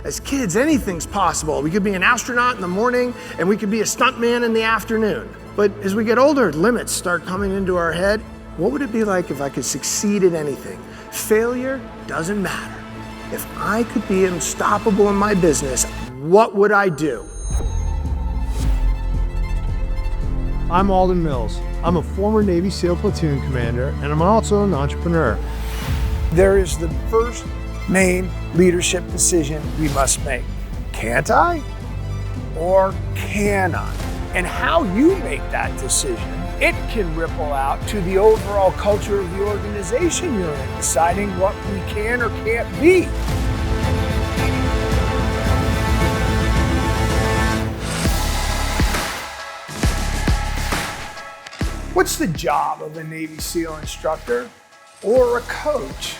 As kids, anything's possible. We could be an astronaut in the morning and we could be a stuntman in the afternoon. But as we get older, limits start coming into our head. What would it be like if I could succeed at anything? Failure doesn't matter. If I could be unstoppable in my business, what would I do? I'm Alden Mills. I'm a former Navy SEAL platoon commander, and I'm also an entrepreneur. There is the first main leadership decision we must make. Can't I? Or can I? And how you make that decision, it can ripple out to the overall culture of the organization you're in, deciding what we can or can't be. What's the job of a Navy SEAL instructor or a coach?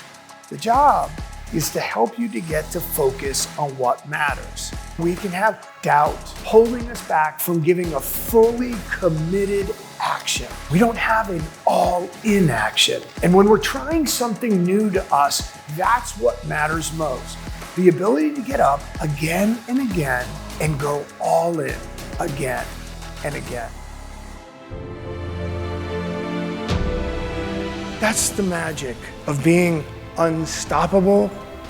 The job is to help you to get to focus on what matters. We can have doubt holding us back from giving a fully committed action. We don't have an all-in action. And when we're trying something new to us, that's what matters most. The ability to get up again and again and go all in again and again. That's the magic of being unstoppable.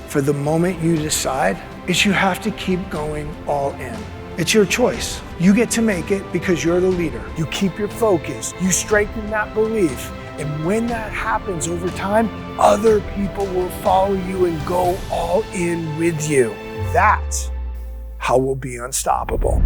For the moment you decide, is you have to keep going all in. It's your choice. You get to make it because you're the leader. You keep your focus, you strengthen that belief. And when that happens over time, other people will follow you and go all in with you. That's how we'll be unstoppable.